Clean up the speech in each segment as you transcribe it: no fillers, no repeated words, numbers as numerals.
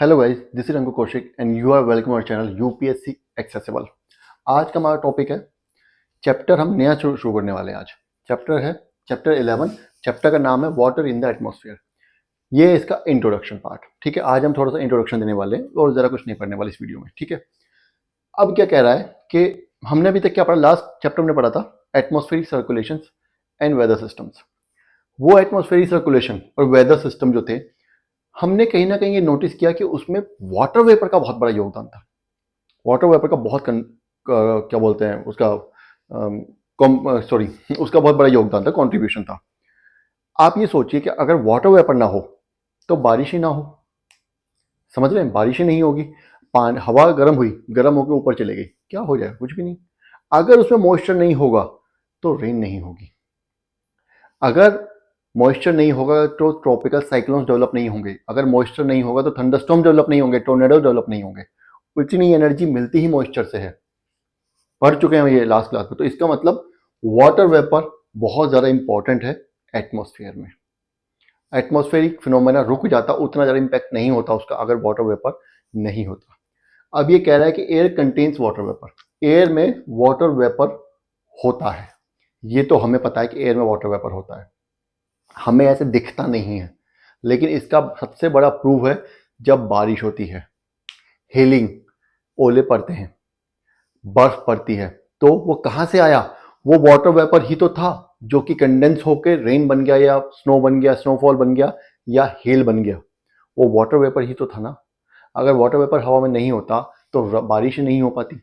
Hello guys, this is Ankur Kaushik and you are welcome our channel UPSC accessible. आज का हमारा topic है chapter हम नया शुरू करने वाले हैं। आज चैप्टर है चैप्टर 11। चैप्टर का नाम है वाटर इन द एटमॉस्फेयर। ये है इसका इंट्रोडक्शन पार्ट। ठीक है, आज हम थोड़ा सा इंट्रोडक्शन देने वाले हैं और ज़रा कुछ नहीं पढ़ने वाले इस वीडियो में। ठीक है, अब क्या कह रहा है कि हमने अभी तक क्या पढ़ा, लास्ट चैप्टर में पढ़ा था atmospheric circulation and weather systems. वो एटमॉस्फेरिक सर्कुलेशन और वेदर सिस्टम जो थे, हमने कहीं ना कहीं ये नोटिस किया कि उसमें वाटर वेपर का बहुत बड़ा योगदान था। वाटर वेपर का बहुत क्या बोलते हैं उसका उसका बहुत बड़ा योगदान था, कंट्रीब्यूशन था। आप ये सोचिए कि अगर वाटर वेपर ना हो तो बारिश ही ना हो। समझ रहे हैं, बारिश ही नहीं होगी। पानी, हवा गर्म हुई, गर्म होकर ऊपर चले गई, क्या हो जाए? कुछ भी नहीं। अगर उसमें मॉइस्चर नहीं होगा तो रेन नहीं होगी। अगर मॉइस्चर नहीं होगा तो ट्रॉपिकल साइक्लोन्स डेवलप नहीं होंगे। अगर मॉइस्चर नहीं होगा तो थंडरस्टॉर्म डेवलप नहीं होंगे, टोर्नेडो डेवलप नहीं होंगे। इतनी एनर्जी मिलती ही मॉइस्चर से है। पढ़ चुके हैं ये लास्ट क्लास में। तो इसका मतलब वाटर वेपर बहुत ज़्यादा इंपॉर्टेंट है एटमॉस्फेयर में। एटमॉस्फेरिक फिनोमेना रुक जाता, उतना ज़्यादा इंपैक्ट नहीं होता उसका अगर वाटर वेपर नहीं होता। अब ये कह रहा है कि air contains water vapour. Air में वाटर वेपर होता है, ये तो हमें पता है कि एयर में वाटर वेपर होता है। हमें ऐसे दिखता नहीं है, लेकिन इसका सबसे बड़ा प्रूफ है जब बारिश होती है, हेलिंग, ओले पड़ते हैं, बर्फ पड़ती है, तो वो कहाँ से आया? वो वाटर वेपर ही तो था जो कि कंडेंस होकर रेन बन गया या स्नो बन गया, स्नोफॉल बन गया या हेल बन गया। वो वाटर वेपर ही तो था ना। अगर वाटर वेपर हवा में नहीं होता तो बारिश ही नहीं हो पाती।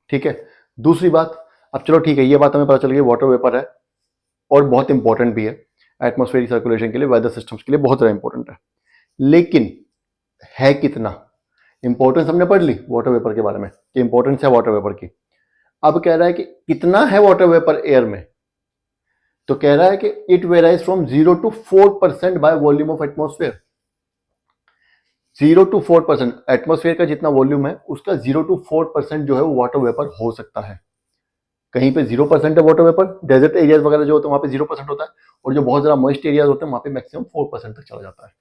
ठीक है, दूसरी बात, अब चलो ठीक है, ये बात हमें पता चल गई वाटर वेपर है और बहुत इंपॉर्टेंट भी है एटमॉस्फेरिक सर्कुलेशन के लिए, वेदर सिस्टम्स के लिए बहुत ज़्यादा इंपॉर्टेंट है। लेकिन है कितना? इंपॉर्टेंस हमने पढ़ ली वाटर वेपर के बारे में कि इंपॉर्टेंस है वाटर वेपर की। अब कह रहा है कि कितना है वाटर वेपर एयर में। तो कह रहा है कि it varies from 0 to 4% by volume of atmosphere. 0 to 4%, atmosphere का जितना वॉल्यूम है उसका 0 to 4% जो है वो वाटर वेपर हो सकता है। कहीं पे 0% है वाटर वेपर, डेजर्ट एरियाज वगैरह जो होते हैं वहां पे 0% होता है, और जो बहुत ज्यादा मॉइस्ट एरियाज होते हैं वहां पे मैक्सिमम 4% तक चला जाता है।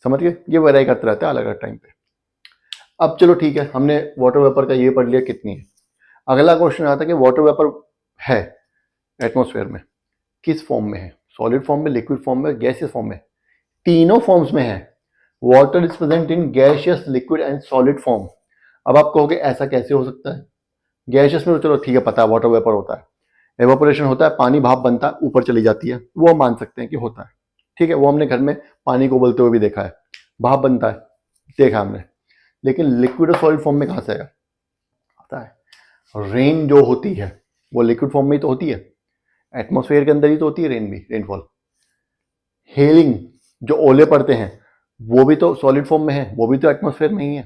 समझ गए? ये वेराई करते रहता है अलग अलग टाइम पे। अब चलो ठीक है, हमने वाटर वेपर का ये पढ़ लिया कितनी है। अगला क्वेश्चन आता है कि वाटर वेपर है एटमॉस्फेयर में, किस फॉर्म में है? सॉलिड फॉर्म में, लिक्विड फॉर्म में, गैसियस फॉर्म में? तीनों फॉर्म्स में है। Water is present in gaseous, liquid and solid form. अब आप कहोगे ऐसा कैसे हो सकता है? गैसियस में तो चलो ठीक है, पता है वाटर वेपर होता है, एवापोरेशन होता है, पानी भाप बनता है, ऊपर चली जाती है, वो हम मान सकते हैं कि होता है। ठीक है, वो हमने घर में पानी को उबलते हुए भी देखा है, भाप बनता है, देखा हमने। लेकिन लिक्विड और सॉलिड फॉर्म में कहाँ से आएगा? आता है। रेन जो होती है वो लिक्विड फॉर्म में ही तो होती है, एटमॉस्फेयर के अंदर ही तो होती है रेन भी, रेनफॉल। हेलिंग, जो ओले पड़ते हैं, वो भी तो सॉलिड फॉर्म में है, वो भी तो एटमॉस्फेयर में ही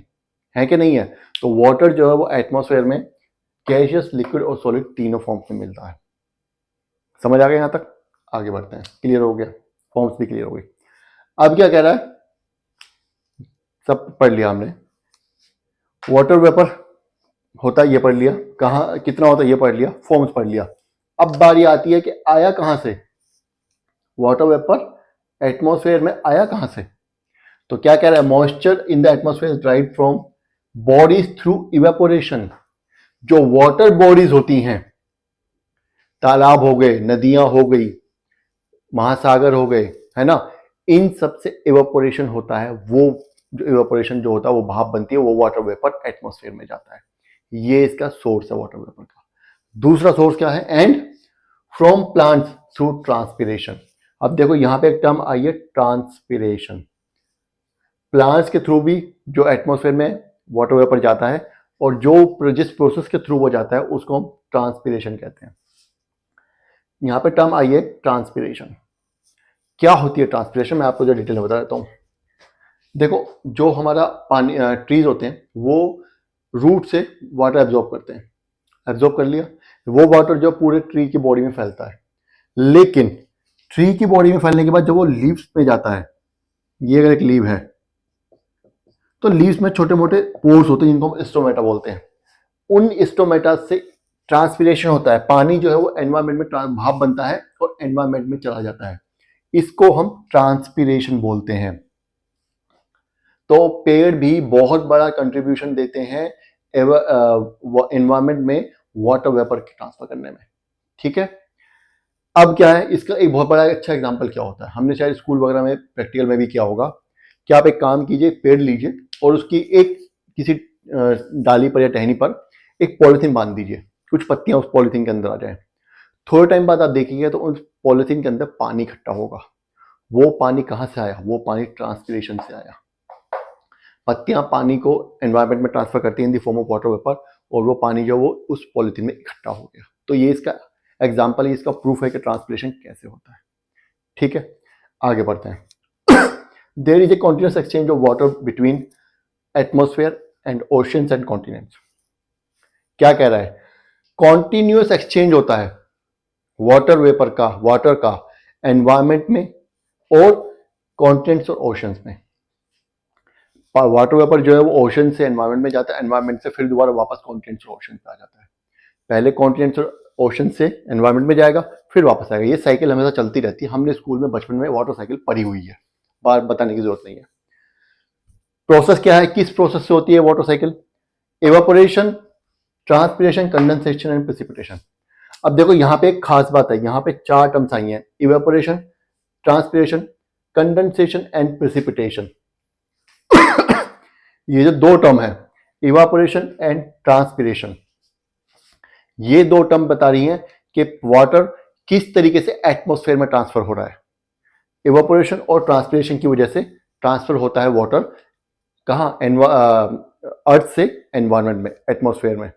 है कि नहीं है? तो वाटर जो है वो एटमॉस्फेयर में गैसियस, लिक्विड और सॉलिड तीनों फॉर्म्स में मिलता है। समझ आ गया यहां तक? आगे बढ़ते हैं। क्लियर हो गया, फॉर्म्स भी क्लियर हो गई। अब क्या कह रहा है, सब पढ़ लिया हमने। वाटर वेपर होता है ये पढ़ लिया, कहाँ कितना होता है ये पढ़ लिया, फॉर्म्स पढ़ लिया। अब बारी आती है कि आया कहां से वाटर वेपर, एटमॉस्फेयर में आया कहां से? तो क्या कह रहा है, moisture in the atmosphere is derived from bodies through evaporation. जो वाटर बॉडीज होती हैं, तालाब हो गए, नदियां हो गई, महासागर हो गए, है ना, इन सब से इवेपोरेशन होता है। वो जो इवेपोरेशन जो होता है वो भाप बनती है, वो वाटर वेपर एटमॉस्फेयर में जाता है। ये इसका सोर्स है वाटर वेपर का। दूसरा सोर्स क्या है? And from plants through transpiration. अब देखो यहां पे एक टर्म आई है, ट्रांसपिरेशन। प्लांट्स के थ्रू भी जो एटमॉस्फेयर में वाटर वेपर जाता है, और जो जिस प्रोसेस के थ्रू वो जाता है उसको हम ट्रांसपिरेशन कहते हैं। यहां पे टर्म आई है ट्रांसपिरेशन। क्या होती है ट्रांसपिरेशन? मैं आपको जो डिटेल में बता देता हूं। देखो, जो हमारा पानी, ट्रीज होते हैं, वो रूट से वाटर एब्जॉर्ब करते हैं, एब्जॉर्ब कर लिया, वो वाटर जो पूरे ट्री की बॉडी में फैलता है। लेकिन ट्री की बॉडी में फैलने के बाद जब वो लीव्स में जाता है, ये अगर एक लीव है तो लीव्स में छोटे मोटे पोर्स होते हैं जिनको हम स्टोमेटा बोलते हैं। उन स्टोमेटा से ट्रांसपिरेशन होता है, पानी जो है वो एनवायरमेंट में भाप बनता है और एनवायरमेंट में चला जाता है। इसको हम ट्रांसपिरेशन बोलते हैं। तो पेड़ भी बहुत बड़ा कंट्रीब्यूशन देते हैं एनवायरमेंट में वाटर वेपर के ट्रांसफर करने में। ठीक है, अब क्या है इसका एक बहुत बड़ा अच्छा एग्जांपल क्या होता है, हमने शायद स्कूल वगैरह में प्रैक्टिकल में भी किया होगा कि आप एक काम कीजिए, पेड़ लीजिए और उसकी एक किसी डाली पर या टहनी पर एक पॉलिथीन बांध दीजिए, कुछ पत्तियां उस पॉलिथीन के अंदर आ जाए। थोड़े टाइम बाद आप देखेंगे तो उस पॉलिथीन के अंदर पानी इकट्ठा होगा। वो पानी कहाँ से आया? वो पानी ट्रांसपिरेशन से आया। पत्तियां पानी को एनवायरनमेंट में ट्रांसफर करती हैं in the form of water vapour, और वो पानी जो वो उस पॉलिथीन में इकट्ठा हो गया। तो ये इसका एग्जाम्पल है, इसका प्रूफ है कि ट्रांसपिरेशन कैसे होता है। ठीक है, आगे बढ़ते हैं। There is a continuous exchange of water between atmosphere and oceans and continents. क्या कह रहा है? कॉन्टिन्यूस एक्सचेंज होता है वाटर वेपर का, वाटर का एनवायरमेंट में और कॉन्टिनेंट्स और ओशंस में। वाटर वेपर जो है वो ओशन से एनवायरमेंट में जाता है, एनवायरमेंट से फिर दोबारा वापस कॉन्टिनेंट्स और ओशन पे आ जाता है। पहले कॉन्टिनेंट्स और ओशन से एनवायरमेंट में जाएगा, फिर वापस आएगा। ये साइकिल हमेशा चलती रहती है। हमने स्कूल में बचपन में वाटर साइकिल पढ़ी हुई है, बार बताने की जरूरत नहीं है। प्रोसेस क्या है, किस प्रोसेस से होती है water cycle? Evaporation, transpiration, condensation and precipitation. अब देखो यहाँ पे एक खास बात है, यहाँ पे 4 टर्म्स आई हैं, evaporation, transpiration, condensation and precipitation. ये जो 2 टर्म है, इवापोरेशन एंड ट्रांसपिरेशन, ये 2 टर्म बता रही हैं कि वाटर किस तरीके से एटमॉस्फेयर में ट्रांसफर हो रहा है। इवापोरेशन और ट्रांसपिरेशन की वजह से ट्रांसफर होता है वाटर, कहाँ? अर्थ से एनवायरनमेंट में, एटमॉस्फेयर में।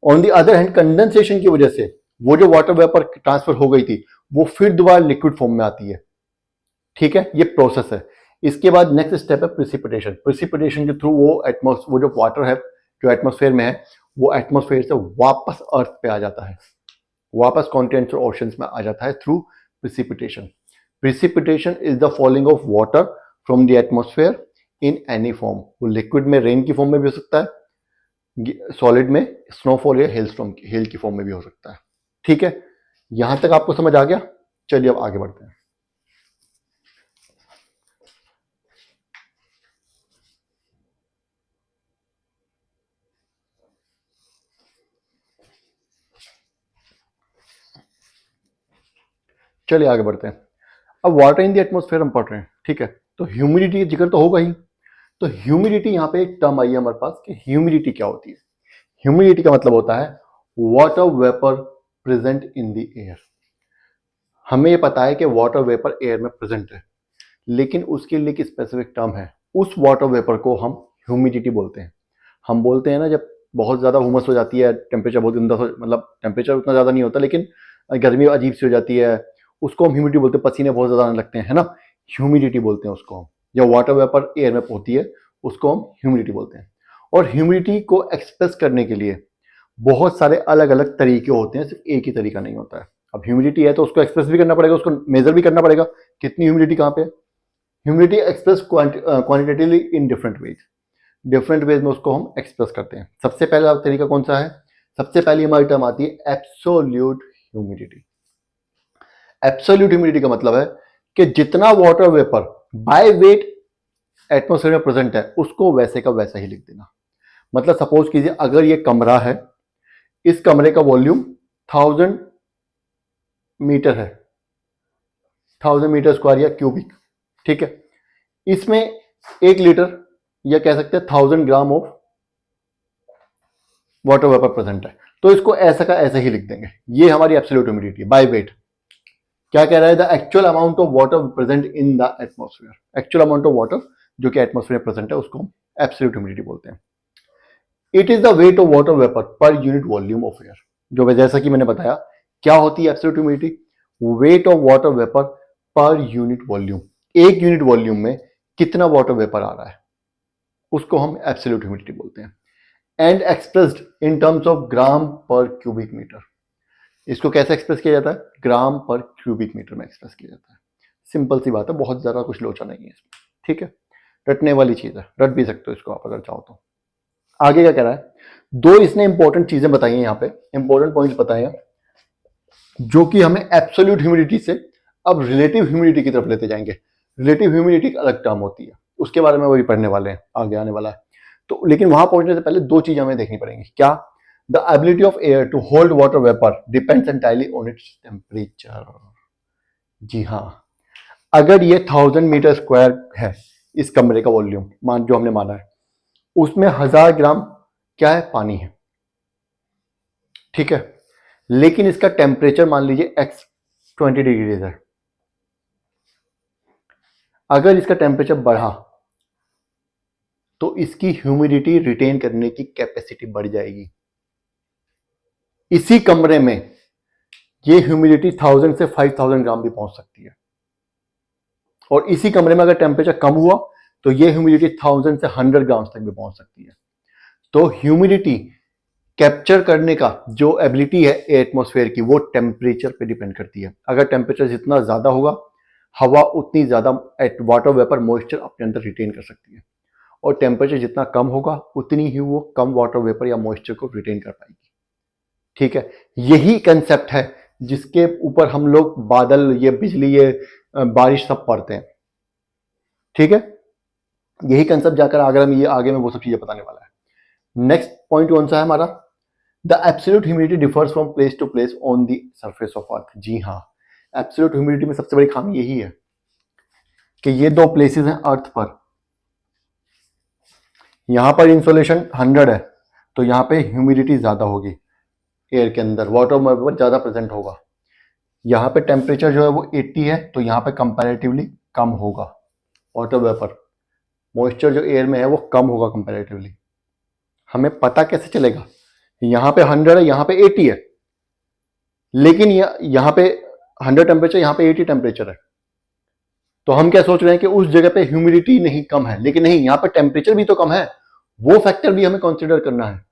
On the other hand condensation की वजह से वो जो वाटर वेपर ट्रांसफर हो गई थी वो फिर दोबारा लिक्विड फॉर्म में आती है। ठीक है, ये प्रोसेस है। इसके बाद नेक्स्ट स्टेप है प्रेसिपिटेशन। प्रेसिपिटेशन के थ्रू वो जो वाटर है जो एटमॉस्फेयर में है वो एटमॉस्फेयर से वापस अर्थ पे आ जाता है, वापस कॉन्टिनेंट्स और ओशंस में आ जाता है through precipitation. Precipitation is the falling of water from the atmosphere in any form. वो लिक्विड में रेन की फॉर्म में भी हो सकता है, सॉलिड में स्नोफॉल या हेल की फॉर्म में भी हो सकता है। ठीक है, यहां तक आपको समझ आ गया? चलिए अब आगे बढ़ते हैं। चलिए आगे बढ़ते हैं। अब वाटर इन द एटमॉस्फेयर हम पढ़ रहे हैं, ठीक है, तो ह्यूमिडिटी जिक्र तो होगा ही। तो ह्यूमिडिटी यहाँ पे एक टर्म आई है हमारे पास कि ह्यूमिडिटी क्या होती है। ह्यूमिडिटी का मतलब होता है water vapour present in the air. हमें ये पता है कि वाटर वेपर एयर में प्रेजेंट है, लेकिन उसके लिए एक स्पेसिफिक टर्म है। उस वाटर वेपर को हम ह्यूमिडिटी बोलते हैं। हम बोलते हैं ना, जब बहुत ज़्यादा हुमस हो जाती है, टेम्परेचर बहुत गंदा मतलब टेम्परेचर उतना ज़्यादा नहीं होता लेकिन गर्मी अजीब सी हो जाती है, उसको हम ह्यूमिडिटी बोलते हैं। पसीने बहुत ज़्यादा आने लगते हैं, है ना, ह्यूमिडिटी बोलते हैं उसको हम। जब वाटर वेपर एयर में होती है उसको हम ह्यूमिडिटी बोलते हैं। और ह्यूमिडिटी को एक्सप्रेस करने के लिए बहुत सारे अलग अलग तरीके होते हैं, सिर्फ एक ही तरीका नहीं होता है। अब ह्यूमिडिटी है तो उसको एक्सप्रेस भी करना पड़ेगा, उसको मेजर भी करना पड़ेगा, कितनी ह्यूमिडिटी कहाँ पे है। Humidity express quantitatively in different ways में उसको हम एक्सप्रेस करते हैं। सबसे पहला तरीका कौन सा है? सबसे पहली हमारी टर्म आती है एब्सोल्यूट ह्यूमिडिटी। एब्सोल्यूट ह्यूमिडिटी का मतलब है कि जितना water vapour by weight atmosphere में प्रेजेंट है उसको वैसे का वैसा ही लिख देना। मतलब सपोज कीजिए अगर ये कमरा है, इस कमरे का वॉल्यूम 1000 मीटर है, 1000 मीटर स्क्वायर या क्यूबिक, ठीक है। इसमें 1 लीटर या कह सकते हैं 1000 gram of water vapour present है, तो इसको ऐसा का ऐसा ही लिख देंगे। ये हमारी एब्सोल्यूट ह्यूमिडिटी बाय वेट। क्या कह रहा है? The actual amount of water present in the atmosphere. Actual amount of water जो कि एटमॉस्फेयर में प्रेजेंट है उसको हम एब्सोल्यूट ह्यूमिडिटी बोलते हैं। It is the weight of water vapour per unit volume of air. जो जैसा कि मैंने बताया, क्या होती है absolute humidity? Weight of water vapour per unit volume. एक यूनिट वॉल्यूम में कितना वाटर वेपर आ रहा है उसको हम एब्सोल्यूट ह्यूमिडिटी बोलते हैं। And expressed in terms of gram per cubic metre. इसको कैसे एक्सप्रेस किया जाता है? ग्राम पर क्यूबिक मीटर में एक्सप्रेस किया जाता है। सिंपल सी बात है, बहुत ज्यादा कुछ लोचा नहीं है इसमें, ठीक है। रटने वाली चीज है, रट भी सकते हो इसको आप अगर चाहो तो। आगे क्या कह रहा है? 2 इसने इंपॉर्टेंट चीजें बताई हैं, यहाँ पे इंपॉर्टेंट पॉइंट्स बताए हैं जो कि हमें एब्सोल्यूट ह्यूमिडिटी से अब रिलेटिव ह्यूमिडिटी की तरफ लेते जाएंगे। रिलेटिव ह्यूमिडिटी एक अलग टर्म होती है, उसके बारे में वही पढ़ने वाले हैं, आगे आने वाला है। तो लेकिन वहां पहुंचने से पहले दो चीजें हमें देखनी पड़ेंगी। क्या? The ability of air to hold water vapour depends entirely on its temperature. जी हाँ, अगर ये 1000 मीटर स्क्वायर है इस कमरे का वॉल्यूम मान जो हमने माना है, उसमें 1000 ग्राम क्या है? पानी है, ठीक है। लेकिन इसका टेम्परेचर मान लीजिए x 20 डिग्रीज है। अगर इसका टेम्परेचर बढ़ा तो इसकी ह्यूमिडिटी रिटेन करने की कैपेसिटी बढ़ जाएगी। इसी कमरे में ये ह्यूमिडिटी 1000 से 5000 ग्राम भी पहुंच सकती है। और इसी कमरे में अगर टेम्परेचर कम हुआ तो ये ह्यूमिडिटी 1000 से 100 ग्राम तक भी पहुंच सकती है। तो ह्यूमिडिटी कैप्चर करने का जो एबिलिटी है एटमॉस्फेयर की, वो टेम्परेचर पे डिपेंड करती है। अगर टेम्परेचर जितना ज्यादा होगा, हवा उतनी ज्यादा वाटर वेपर मॉइस्चर अपने अंदर रिटेन कर सकती है, और टेम्परेचर जितना कम होगा उतनी ही वो कम वाटर वेपर या मॉइस्चर को रिटेन कर पाएगी। ठीक है, यही कंसेप्ट है जिसके ऊपर हम लोग बादल, ये बिजली, ये बारिश सब पढ़ते हैं। ठीक है, यही कंसेप्ट जाकर आगे में वो सब चीजें बताने वाला है। नेक्स्ट पॉइंट कौन सा है हमारा? The absolute humidity differs from place to place on the surface of earth. जी हाँ, एब्सोल्यूट ह्यूमिडिटी में सबसे बड़ी खामी यही है कि ये दो प्लेसेस हैं अर्थ पर। यहां पर इंसोलेशन 100 है तो यहां पे ह्यूमिडिटी ज्यादा होगी, एयर के अंदर वाटर वेपर ज्यादा प्रेजेंट होगा। यहाँ पे टेम्परेचर जो है वो 80 है तो यहाँ पे कंपैरेटिवली कम होगा वाटर वेपर, मॉइस्चर जो एयर में है वो कम होगा कंपैरेटिवली। हमें पता कैसे चलेगा? यहाँ पे 100 है, यहाँ पे 80 है, लेकिन यहाँ पे 100 टेम्परेचर, यहाँ पे 80 टेम्परेचर है। तो हम क्या सोच रहे हैं कि उस जगह पे ह्यूमिडिटी नहीं कम है, लेकिन नहीं, यहाँ पे टेम्परेचर भी तो कम है, वो फैक्टर भी हमें कंसिडर करना है।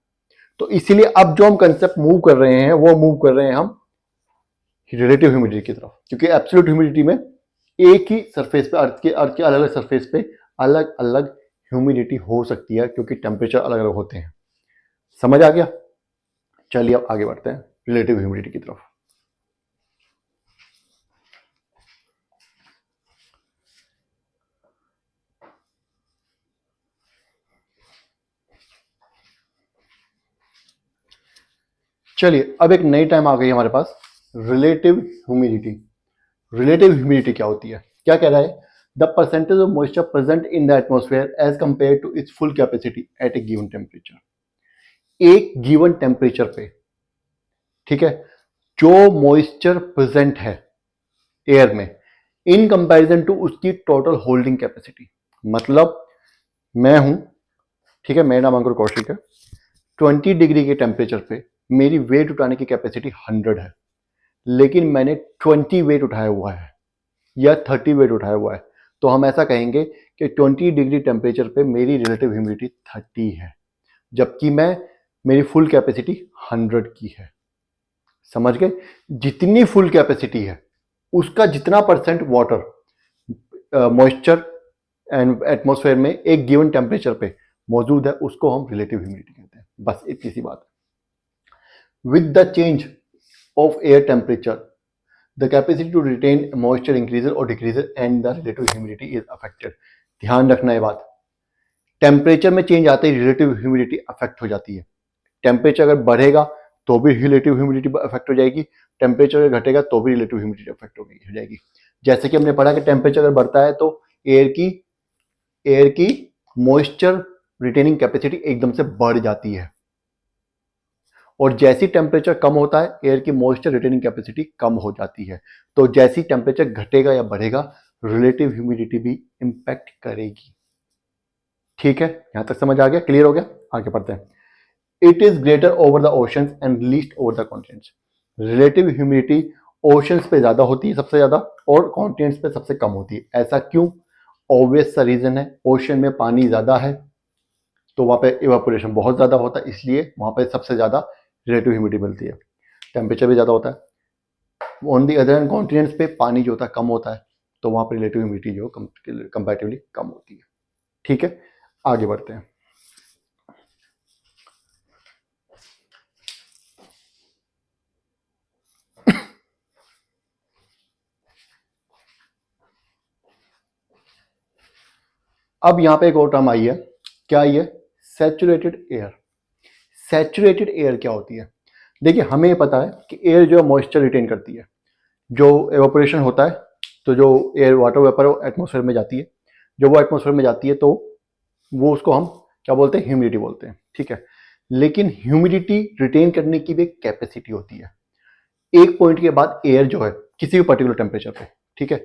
तो इसीलिए अब जो हम कंसेप्ट मूव कर रहे हैं वो मूव कर रहे हैं हम रिलेटिव ह्यूमिडिटी की तरफ, क्योंकि एब्सोल्यूट ह्यूमिडिटी में एक ही सरफेस पे, अर्थ के अलग अलग सरफेस पे अलग अलग ह्यूमिडिटी हो सकती है, क्योंकि टेम्परेचर अलग अलग होते हैं। समझ आ गया? चलिए अब आगे बढ़ते हैं रिलेटिव ह्यूमिडिटी की तरफ। चलिए अब एक नई टाइम आ गई हमारे पास, रिलेटिव ह्यूमिडिटी। रिलेटिव ह्यूमिडिटी क्या होती है? क्या कह रहा है? The percentage of moisture present in the atmosphere as compare to its full capacity at a given temperature. एक गिवन टेम्परेचर पे, ठीक है, जो मॉइस्चर प्रेजेंट है एयर में इन कंपैरिजन टू उसकी टोटल होल्डिंग कैपेसिटी। मतलब मैं हूं, ठीक है, मेरा नाम अंकुर कौशिक है, 20 डिग्री के टेम्परेचर पे मेरी वेट उठाने की कैपेसिटी 100 है, लेकिन मैंने 20 वेट उठाया हुआ है या 30 वेट उठाया हुआ है, तो हम ऐसा कहेंगे कि 20 डिग्री टेम्परेचर पे मेरी रिलेटिव ह्यूमिडिटी 30 है, जबकि मेरी फुल कैपेसिटी 100 की है। समझ गए? जितनी फुल कैपेसिटी है उसका जितना percent water moisture and atmosphere में एक गिवन टेम्परेचर पे मौजूद है उसको हम रिलेटिव ह्यूमिडिटी कहते हैं। बस इतनी सी बात। With the change of air temperature the capacity to retain moisture increases और decreases and the relative humidity is affected. ध्यान रखना है बात, टेम्परेचर में चेंज आते ही रिलेटिव ह्यूमिडिटी अफेक्ट हो जाती है। टेम्परेचर अगर बढ़ेगा तो भी रिलेटिव ह्यूमिडिटी अफेक्ट हो जाएगी, टेम्परेचर अगर घटेगा तो भी रिलेटिव ह्यूमिडिटी अफेक्ट हो जाएगी। जैसे कि हमने पढ़ा कि टेम्परेचर अगर बढ़ता है तो एयर की मॉइस्चर रिटेनिंग कैपेसिटी एकदम से बढ़ जाती है, और जैसी टेम्परेचर कम होता है एयर की मॉइस्चर रिटेनिंग कैपेसिटी कम हो जाती है। तो जैसी टेम्परेचर घटेगा या बढ़ेगा रिलेटिव ह्यूमिडिटी भी इंपैक्ट करेगी। ठीक है, यहां तक समझ आ गया? क्लियर हो गया? आगे बढ़ते हैं। It is greater over the oceans and least over the continents. Relative humidity oceans पे ज्यादा होती है सबसे ज्यादा, और कॉन्टिनेंट्स पे सबसे कम होती है। ऐसा क्यों? ऑब्वियस सा रीजन है, ओशन में पानी ज्यादा है तो वहां पे इवापोरेशन बहुत ज्यादा होता है, इसलिए वहां पे सबसे ज्यादा रिलेटिव ह्यूमिडिटी मिलती है। टेम्परेचर भी ज्यादा होता है। On the other hand continents पे पानी जो होता है कम होता है, तो वहां पर रिलेटिव ह्यूमिडिटी जो कंपैरेटिवली कम होती है। ठीक है, आगे बढ़ते हैं। अब यहाँ पे एक और टर्म आई है, क्या आई है? Saturated air. सैचुरेटेड एयर क्या होती है? देखिए हमें ये पता है कि एयर जो है मॉइस्चर रिटेन करती है, जो एवापोरेशन होता है तो जो एयर वाटर वेपर एटमॉस्फेयर में जाती है, जो वो एटमॉस्फेयर में जाती है तो वो उसको हम क्या बोलते हैं? ह्यूमिडिटी बोलते हैं, ठीक है। लेकिन ह्यूमिडिटी रिटेन करने की भी एक कैपेसिटी होती है। एक पॉइंट के बाद एयर जो है किसी भी पर्टिकुलर टेम्परेचर पे, ठीक है,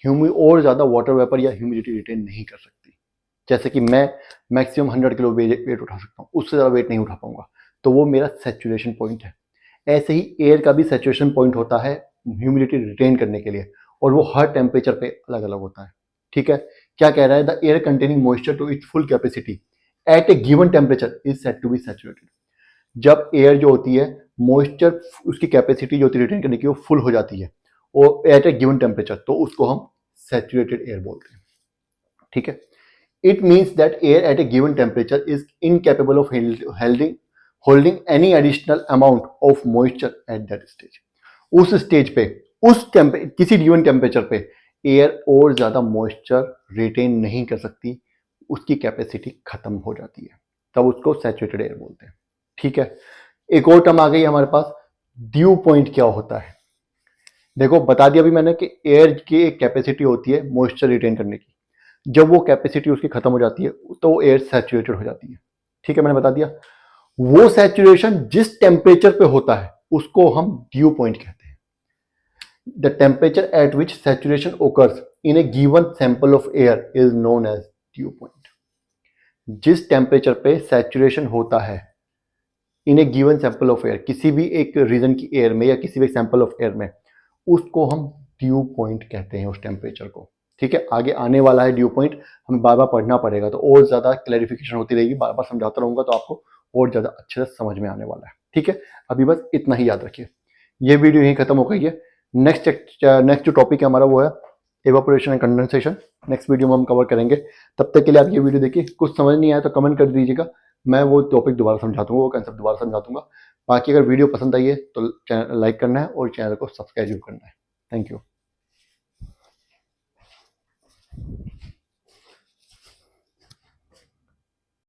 और ज्यादा वाटर वेपर या ह्यूमिडिटी रिटेन नहीं कर सकती। जैसे कि मैं मैक्सिमम 100 किलो वेट उठा सकता हूँ, उससे ज़्यादा वेट नहीं उठा पाऊंगा, तो वो मेरा सैचुरेशन पॉइंट है। ऐसे ही एयर का भी सैचुरेशन पॉइंट होता है ह्यूमिडिटी रिटेन करने के लिए, और वो हर टेम्परेचर पे अलग अलग होता है, ठीक है। क्या कह रहा है? The air containing moisture to its full capacity at a given temperature is said to be saturated. जब एयर जो होती है मॉइस्चर उसकी कैपेसिटी जो होती है रिटेन करने की वो फुल हो जाती है और एट ए गिवन टेम्परेचर, तो उसको हम सैचुरेटेड एयर बोलते हैं, ठीक है। It means that air at a given temperature is incapable of holding any additional amount of moisture at that stage. उस स्टेज पे किसी गिवन टेम्परेचर पे एयर और ज्यादा मॉइस्चर रिटेन नहीं कर सकती, उसकी कैपेसिटी खत्म हो जाती है, तब उसको सैचुरेटेड एयर बोलते हैं, ठीक है। एक और टर्म आ गई हमारे पास, ड्यू पॉइंट क्या होता है? देखो बता दिया अभी मैंने कि एयर की एक कैपेसिटी होती है मॉइस्चर रिटेन करने की, जब वो कैपेसिटी उसकी खत्म हो जाती है तो एयर सैचुरेटेड हो जाती है, ठीक है, मैंने बता दिया। वो सैचुरेशन जिस टेम्परेचर पे होता है उसको हम ड्यू पॉइंट कहते हैं। The temperature at which saturation occurs in a given sample of air is known as dew point. जिस टेम्परेचर पे सैचुरेशन होता है in a given sample of air, किसी भी एक रीजन की एयर में या किसी भी सैंपल ऑफ एयर में, उसको हम ड्यू पॉइंट कहते हैं उस टेम्परेचर को, ठीक है। आगे आने वाला है ड्यू पॉइंट, हमें बार बार पढ़ना पड़ेगा तो और ज्यादा क्लैरिफिकेशन होती रहेगी, बार बार समझाता रहूंगा तो आपको और ज्यादा अच्छे से समझ में आने वाला है, ठीक है। अभी बस इतना ही याद रखिए। ये वीडियो यहीं खत्म हो गई है। नेक्स्ट जो टॉपिक है हमारा वो है evaporation and condensation. Next video में हम कवर करेंगे। तब तक के लिए आप ये वीडियो देखिए, कुछ समझ नहीं आया तो कमेंट कर दीजिएगा, मैं वो टॉपिक दोबारा समझा दूंगा, वो कंसेप्ट दोबारा समझा दूंगा। बाकी अगर वीडियो पसंद आई है तो चैनल लाइक करना है और चैनल को सब्सक्राइब करना है। Thank you.